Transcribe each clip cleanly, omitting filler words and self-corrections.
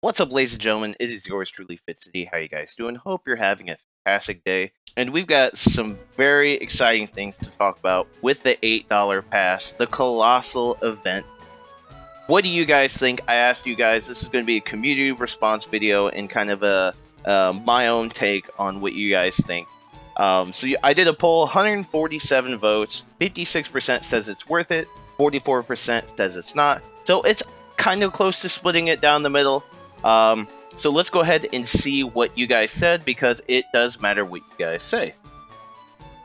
What's up, ladies and gentlemen? It is yours truly, Fitz. How you guys doing? Hope you're having a fantastic day. And we've got some very exciting things to talk about with the $8 pass, the Colossal event. What do you guys think? I asked you guys. This is going to be a community response video and kind of a my own take on what you guys think. I did a poll, 147 votes, 56% says it's worth it, 44% says it's not. So it's kind of close to splitting it down the middle. So let's go ahead and see what you guys said, because it does matter what you guys say.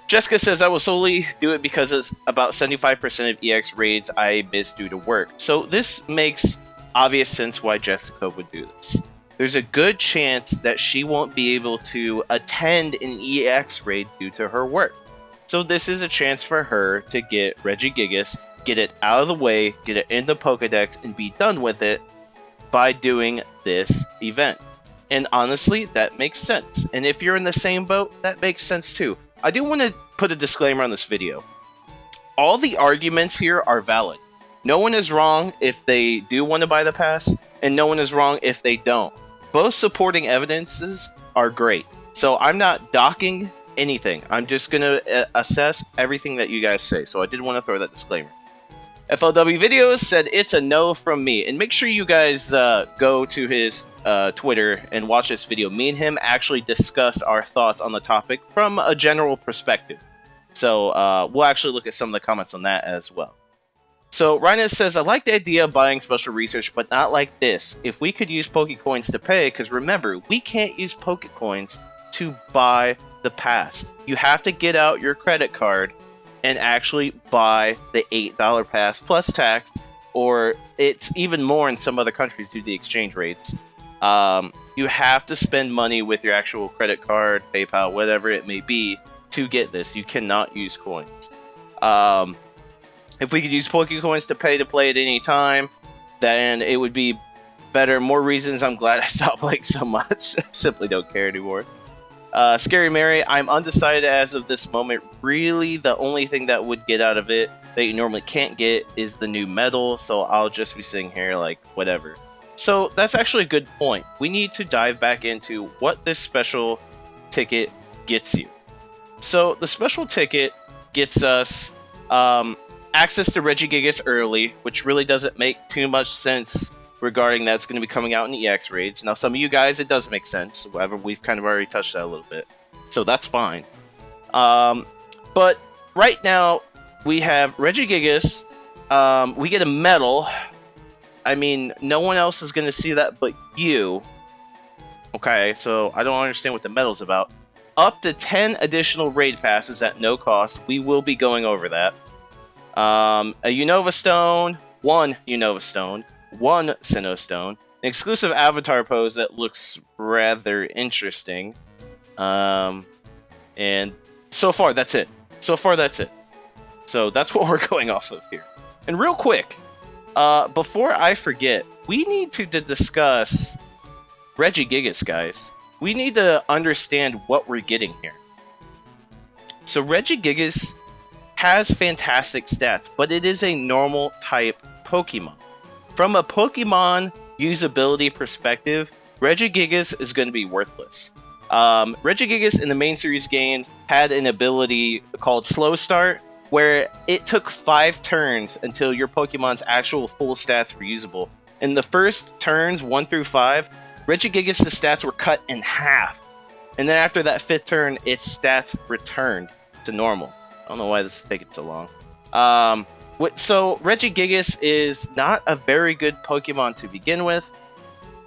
Jessica says, I will solely do it because it's about 75% of EX raids I miss due to work. So this makes obvious sense why Jessica would do this. There's a good chance that she won't be able to attend an EX raid due to her work. So this is a chance for her to get Regigigas, get it out of the way, get it in the Pokedex, and be done with it by doing this event. And honestly, that makes sense. And if you're in the same boat, that makes sense too. I do want to put a disclaimer on this video. All the arguments here are valid. No one is wrong if they do want to buy the pass, and no one is wrong if they don't. Both supporting evidences are great. So I'm not docking anything. I'm just going to assess everything that you guys say. So I did want to throw that disclaimer. FLW Videos said it's a no from me. And make sure you guys go to his Twitter and watch this video. Me and him actually discussed our thoughts on the topic from a general perspective. So we'll actually look at some of the comments on that as well. So Rhinus says, I like the idea of buying special research, but not like this. If we could use Pokecoins to pay, because remember, we can't use Pokecoins to buy the pass. You have to get out your credit card and actually buy the $8 pass plus tax, or it's even more in some other countries due to the exchange rates. You have to spend money with your actual credit card, PayPal, whatever it may be, to get this. You cannot use coins. If we could use Pokecoins to play at any time, then it would be better. More reasons I'm glad I stopped playing so much. I simply don't care anymore. Scary Mary, I'm undecided as of this moment. Really, the only thing that would get out of it that you normally can't get is the new medal, so I'll just be sitting here like, whatever. So that's actually a good point. We need to dive back into what this special ticket gets you. So the special ticket gets us access to Regigigas early, which really doesn't make too much sense regarding that's going to be coming out in EX raids. Now, some of you guys, it does make sense. However, we've kind of already touched that a little bit. So that's fine. But right now, we have Regigigas. We get a medal. I mean, no one else is going to see that but you. Okay, so I don't understand what the medal's about. Up to 10 additional raid passes at no cost. We will be going over that. A Unova Stone, one Unova Stone, one Sinnoh Stone, an exclusive avatar pose that looks rather interesting. And so far, that's it. So that's what we're going off of here. And real quick, before I forget, we need to discuss Regigigas, guys. We need to understand what we're getting here. So Regigigas has fantastic stats, but it is a normal type Pokemon. From a Pokemon usability perspective, Regigigas is going to be worthless. Regigigas in the main series games had an ability called Slow Start, where it took 5 turns until your Pokemon's actual full stats were usable. In the first turns, 1 through 5, Regigigas' stats were cut in half. And then after that 5th turn, its stats returned to normal. I don't know why this is taking so long. So Regigigas is not a very good Pokemon to begin with.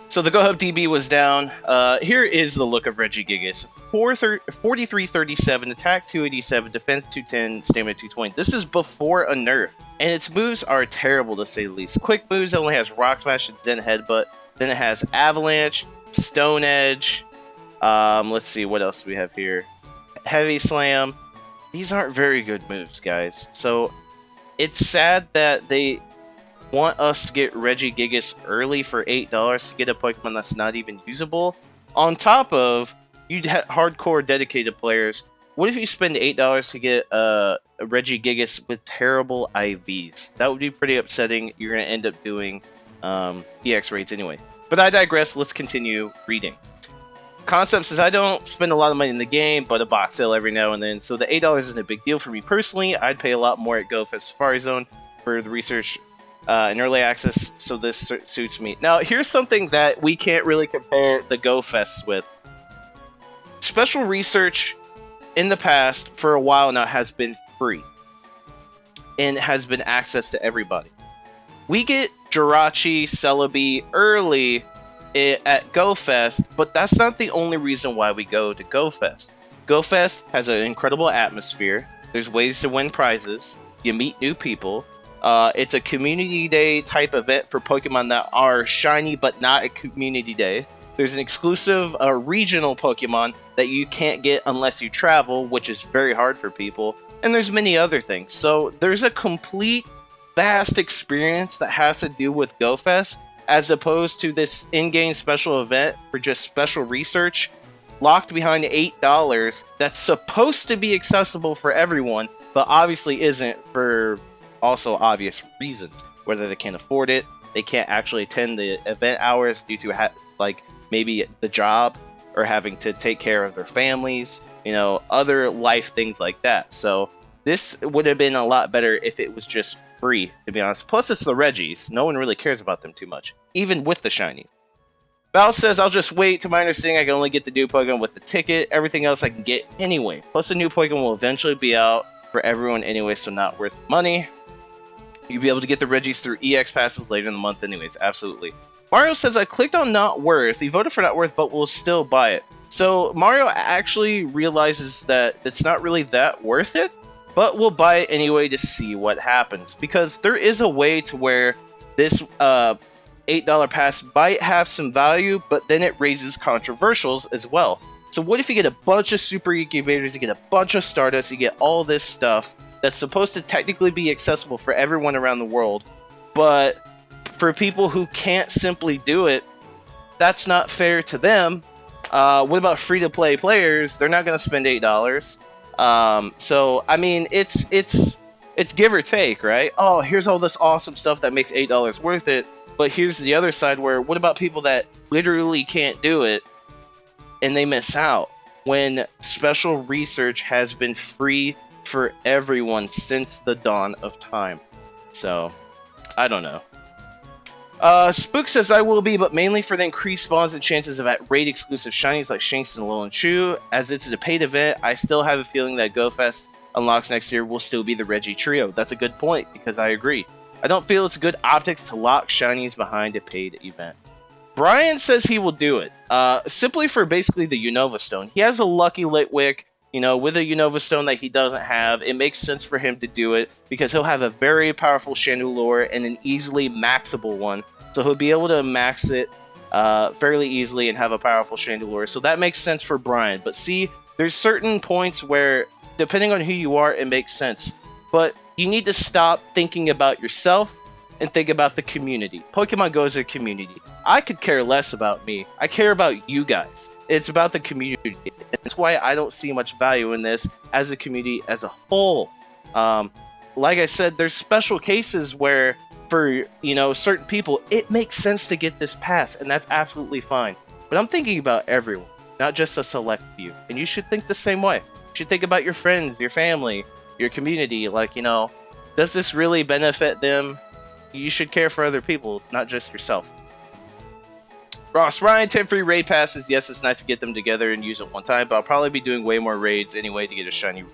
So the GoHub DB was down. Here is the look of Regigigas. 4337, attack 287, defense 210, stamina 220. This is before a nerf. And its moves are terrible to say the least. Quick moves only has Rock Smash and Zen Headbutt. Then it has Avalanche, Stone Edge. Let's see, what else do we have here? Heavy Slam. These aren't very good moves, guys. So it's sad that they want us to get Regigigas early for $8 to get a Pokemon that's not even usable. On top of, you hardcore dedicated players. What if you spend $8 to get a Regigigas with terrible IVs? That would be pretty upsetting. You're going to end up doing EX raids anyway. But I digress. Let's continue reading. Concept says, I don't spend a lot of money in the game, but a box sale every now and then, so the $8 isn't a big deal for me personally. I'd pay a lot more at GoFest Safari Zone for the research and early access, so this suits me. Now, here's something that we can't really compare the GoFests with. Special research in the past, for a while now, has been free and has been access to everybody. We get Jirachi, Celebi early at GoFest, but that's not the only reason why we go to GoFest. GoFest has an incredible atmosphere. There's ways to win prizes. You meet new people. It's a community day type event for Pokemon that are shiny but not a community day. There's an exclusive regional Pokemon that you can't get unless you travel, which is very hard for people. And there's many other things. So there's a complete vast experience that has to do with GoFest, as opposed to this in-game special event for just special research locked behind $8 that's supposed to be accessible for everyone, but obviously isn't for also obvious reasons. Whether they can't afford it, they can't actually attend the event hours due to like maybe the job or having to take care of their families, you know, other life things like that. So this would have been a lot better if it was just free, to be honest. Plus, it's the Reggies. No one really cares about them too much, even with the shiny. Val says, I'll just wait. To my understanding, I can only get the new Pokemon with the ticket. Everything else I can get anyway. Plus, the new Pokemon will eventually be out for everyone anyway, so not worth money. You'll be able to get the Reggies through EX passes later in the month anyways. Absolutely. Mario says, I clicked on not worth. He voted for not worth, but will still buy it. So Mario actually realizes that it's not really that worth it, but we'll buy it anyway to see what happens. Because there is a way to where this $8 pass might have some value, but then it raises controversials as well. So what if you get a bunch of super incubators, you get a bunch of Stardust, you get all this stuff that's supposed to technically be accessible for everyone around the world, but for people who can't simply do it, that's not fair to them. What about free-to-play players? They're not going to spend $8. So I mean, it's give or take, right? Oh, here's all this awesome stuff that makes $8 worth it, but here's the other side where what about people that literally can't do it and they miss out when special research has been free for everyone since the dawn of time? So I don't know. Spook says, I will be, but mainly for the increased spawns and chances of at raid exclusive shinies like Shanks and Alolan Chew. As it's a paid event, I still have a feeling that GoFest unlocks next year will still be the Reggie Trio. That's a good point, because I agree. I don't feel it's good optics to lock shinies behind a paid event. Brian says he will do it, simply for basically the Unova Stone. He has a lucky Litwick, you know, with a Unova Stone that he doesn't have. It makes sense for him to do it because he'll have a very powerful Chandelure and an easily maxable one. So he'll be able to max it fairly easily and have a powerful Chandelure. So that makes sense for Brian. But see, there's certain points where, depending on who you are, it makes sense. But you need to stop thinking about yourself and think about the community. Pokemon Go is a community. I could care less about me. I care about you guys. It's about the community. And that's why I don't see much value in this as a community as a whole. Like I said, there's special cases where, for, you know, certain people, it makes sense to get this pass, and that's absolutely fine. But I'm thinking about everyone, not just a select few. And you should think the same way. You should think about your friends, your family, your community. Like, you know, does this really benefit them? You should care for other people, not just yourself. Ross Ryan, 10 free raid passes. Yes, it's nice to get them together and use it one time, but I'll probably be doing way more raids anyway to get a shiny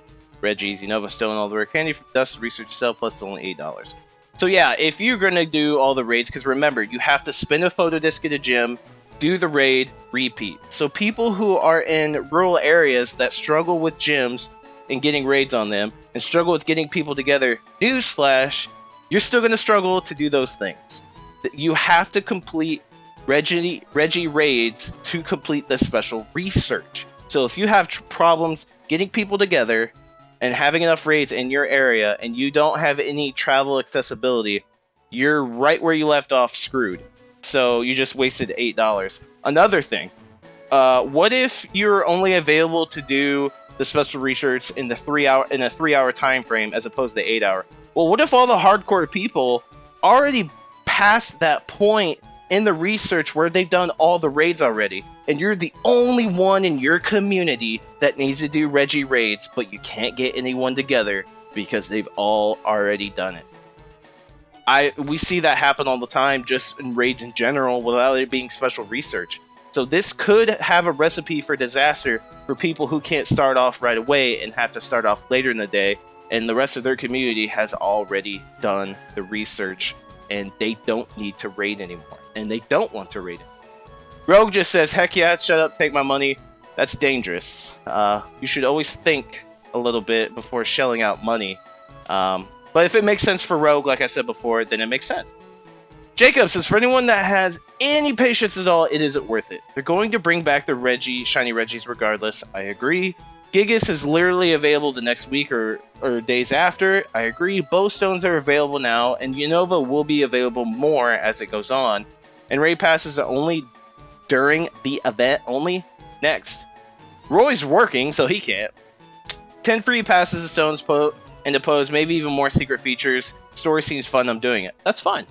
Reggies, Unova Stone, all the rare candy for dust, research yourself, plus it's only $8. So yeah, if you're going to do all the raids, because remember, you have to spin a photo disc at a gym, do the raid, repeat. So people who are in rural areas that struggle with gyms and getting raids on them, and struggle with getting people together, newsflash, you're still going to struggle to do those things. You have to complete Reggie raids to complete the special research. So if you have problems getting people together and having enough raids in your area and you don't have any travel accessibility, you're right where you left off, screwed. So you just wasted $8. Another thing, what if you're only available to do the special research in the 3-hour time frame as opposed to the 8-hour? Well, what if all the hardcore people already passed that point in the research where they've done all the raids already, and you're the only one in your community that needs to do Reggie raids, but you can't get anyone together because they've all already done it. We see that happen all the time, just in raids in general, without it being special research. So this could have a recipe for disaster for people who can't start off right away and have to start off later in the day, and the rest of their community has already done the research, and they don't need to raid anymore, and they don't want to raid it. Rogue just says, heck yeah, shut up, take my money. That's dangerous. You should always think a little bit before shelling out money. But if it makes sense for Rogue, like I said before, then it makes sense. Jacob says, for anyone that has any patience at all, it isn't worth it. They're going to bring back the shiny Reggies regardless. I agree. Gigas is literally available the next week or days after. I agree. Bowstones are available now, and Unova will be available more as it goes on. And raid passes are only during the event only. Next. Roy's working, so he can't. 10 free passes of stones and pose, maybe even more secret features. Story seems fun, I'm doing it. That's fine.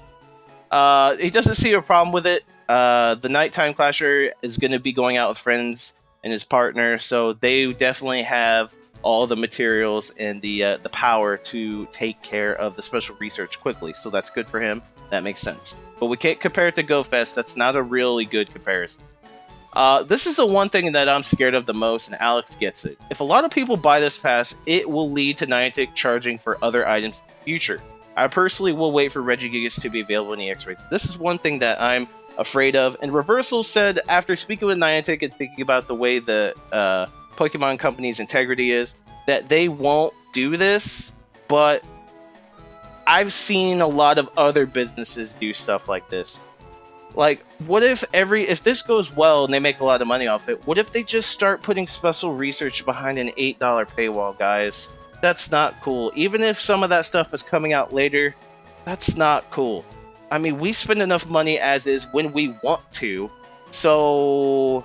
He doesn't see a problem with it. The Nighttime Clasher is going to be going out with friends and his partner, so they definitely have all the materials and the power to take care of the special research quickly, so that's good for him. That makes sense. But we can't compare it to GoFest. That's not a really good comparison. This is the one thing that I'm scared of the most, and Alex gets it. If a lot of people buy this pass, it will lead to Niantic charging for other items in the future. I personally will wait for Regigigas to be available in the X-Rays. This is one thing that I'm afraid of. And Reversal said, after speaking with Niantic and thinking about the way the Pokemon Company's integrity is, that they won't do this, but I've seen a lot of other businesses do stuff like this. Like, what if if this goes well and they make a lot of money off it, what if they just start putting special research behind an $8 paywall, guys? That's not cool. Even if some of that stuff is coming out later, that's not cool. I mean, we spend enough money as is when we want to, so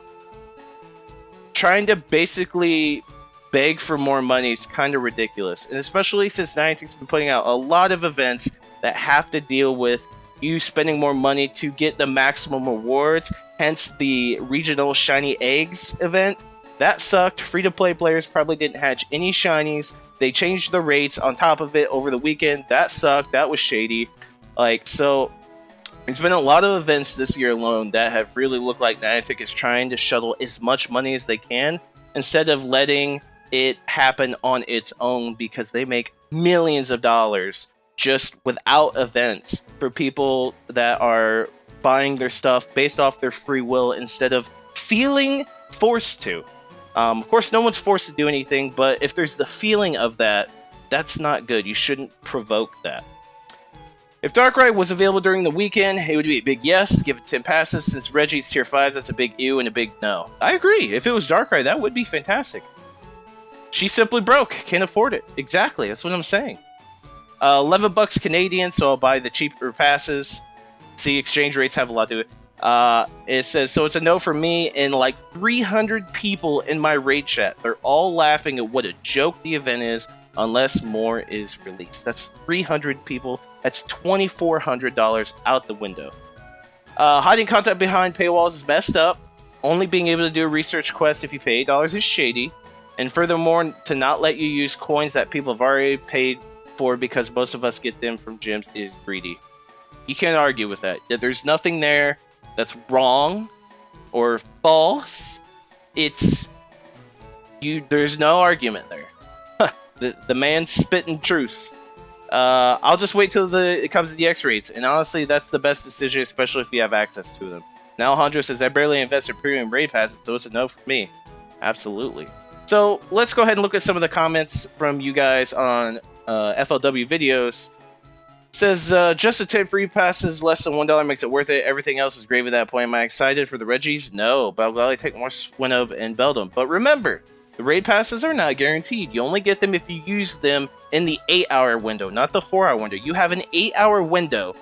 trying to basically beg for more money is kind of ridiculous. And especially since Niantic's been putting out a lot of events that have to deal with you spending more money to get the maximum rewards, hence the regional shiny eggs event. That sucked. Free-to-play players probably didn't hatch any shinies. They changed the rates on top of it over the weekend. That sucked. That was shady. So there's been a lot of events this year alone that have really looked like Niantic is trying to shuttle as much money as they can instead of letting it happen on its own, because they make millions of dollars just without events for people that are buying their stuff based off their free will instead of feeling forced to. Of course, no one's forced to do anything, but if there's the feeling of that, that's not good. You shouldn't provoke that. If Darkrai was available during the weekend, it would be a big yes. Give it 10 passes. Since Reggie's tier 5, that's a big ew and a big no. I agree. If it was Darkrai, that would be fantastic. She's simply broke. Can't afford it. Exactly. That's what I'm saying. $11 Canadian, so I'll buy the cheaper passes. See, exchange rates have a lot to do with it. It says, so it's a no for me and like 300 people in my raid chat. They're all laughing at what a joke the event is unless more is released. That's 300 people. That's $2,400 out the window. Hiding content behind paywalls is messed up. Only being able to do a research quest if you pay $8 is shady. And furthermore, to not let you use coins that people have already paid for because most of us get them from gyms is greedy. You can't argue with that. There's nothing there that's wrong or false. There's no argument there. The man's spitting truths. I'll just wait till it comes to the X-rates, and honestly, that's the best decision, especially if you have access to them. Now Alejandro says, I barely invest in premium raid passes, so it's a no for me. Absolutely. So let's go ahead and look at some of the comments from you guys on FLW videos. Says, just the 10 free passes, less than $1 makes it worth it. Everything else is gravy at that point. Am I excited for the Reggies? No, but I'll gladly take more Swinub and Beldum. But remember, the raid passes are not guaranteed. You only get them if you use them in the 8-hour window, not the 4-hour window. You have an 8-hour window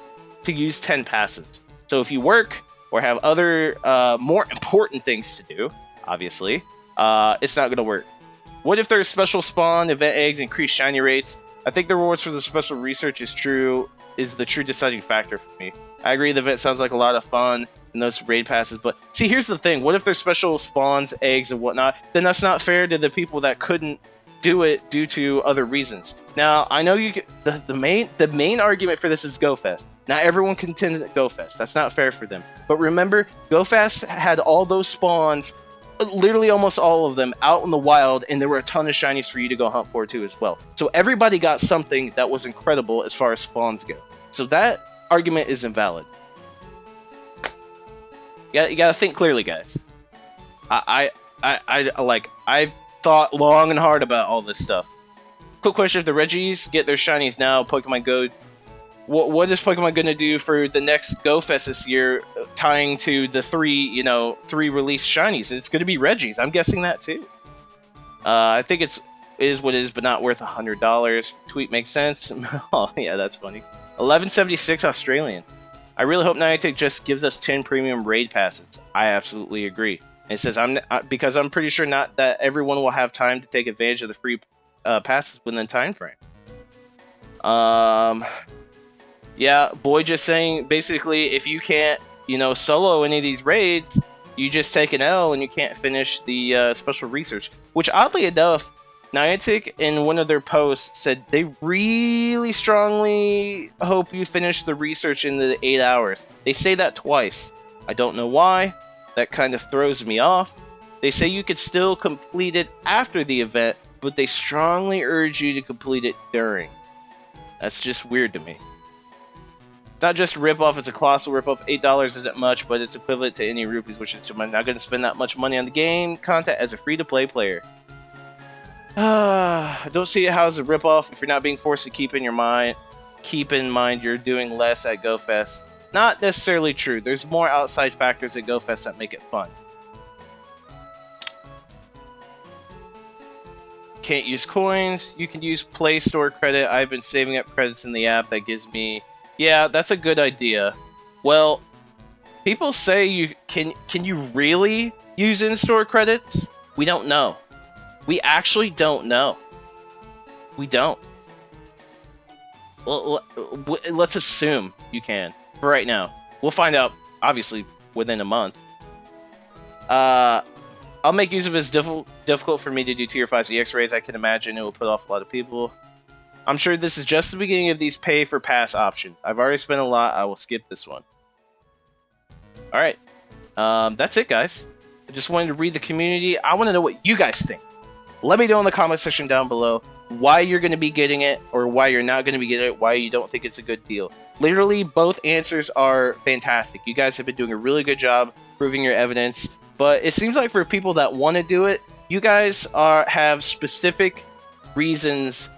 to use 10 passes. So if you work or have other more important things to do, obviously, it's not going to work. What if there's special spawn, event eggs, increased shiny rates? I think the rewards for the special research is true. is the true deciding factor for me. I agree the event sounds like a lot of fun and those raid passes, but see, here's the thing: what if there's special spawns, eggs, and whatnot? Then that's not fair to the people that couldn't do it due to other reasons. Now, I know you get the main argument for this is GoFest. Not everyone can attend GoFest. That's not fair for them. But remember, GoFest had all those spawns, literally almost all of them, out in the wild, and there were a ton of shinies for you to go hunt for too as well. So everybody got something that was incredible as far as spawns go. So that argument is invalid. You gotta think clearly, guys. I've thought long and hard about all this stuff. Quick question: if the Reggies get their shinies now, Pokemon Go, what is Pokemon going to do for the next Go Fest this year, tying to the three released shinies? It's going to be Reggies. I'm guessing that too. I think it is what it is, but not worth $100. Tweet makes sense. Oh yeah, that's funny. 1176 Australian. I really hope Niantic just gives us 10 premium raid passes. I absolutely agree. And it says because I'm pretty sure not that everyone will have time to take advantage of the free passes within the time frame. Yeah, boy, just saying, basically, if you can't, solo any of these raids, you just take an L and you can't finish the special research. Which, oddly enough, Niantic in one of their posts said they really strongly hope you finish the research in the 8 hours. They say that twice. I don't know why. That kind of throws me off. They say you could still complete it after the event, but they strongly urge you to complete it during. That's just weird to me. It's not just a ripoff, it's a colossal ripoff. $8 isn't much, but it's equivalent to any rupees, which is I'm not going to spend that much money on the game content as a free-to-play player. I don't see how it's a ripoff if you're not being forced to keep in mind you're doing less at GoFest. Not necessarily true. There's more outside factors at GoFest that make it fun. Can't use coins. You can use Play Store credit. I've been saving up credits in the app that gives me... Yeah, that's a good idea. Well, people say you can you really use in-store credits? We don't know. We actually don't know. We don't. Well, let's assume you can. For right now. We'll find out, obviously, within a month. I'll make use of this difficult for me to do tier 5 CX raids. I can imagine it will put off a lot of people. I'm sure this is just the beginning of these pay for pass option. I've already spent a lot. I will skip this one. Alright. That's it, guys. I just wanted to read the community. I want to know what you guys think. Let me know in the comment section down below why you're going to be getting it or why you're not going to be getting it, why you don't think it's a good deal. Literally, both answers are fantastic. You guys have been doing a really good job proving your evidence, but it seems like for people that want to do it, you guys have specific reasons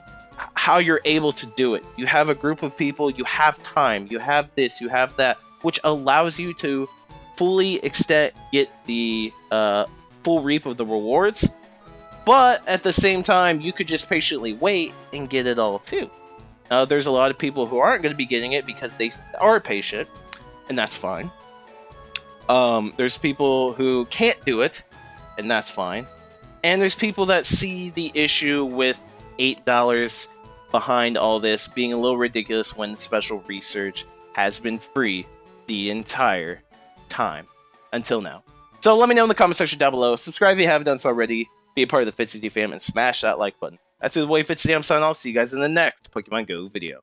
how you're able to do it. You have a group of people, you have time, you have this, you have that, which allows you to fully get the full reap of the rewards. But at the same time, you could just patiently wait and get it all too. There's a lot of people who aren't going to be getting it because they are patient, and that's fine. There's people who can't do it, and that's fine. And there's people that see the issue with $8 behind all this being a little ridiculous when special research has been free the entire time until now. So let me know in the comment section down below. Subscribe if you haven't done so already. Be a part of the Fitz fam and smash that like button. That's the way Fitz I'm signing off. See you guys in the next Pokemon Go video.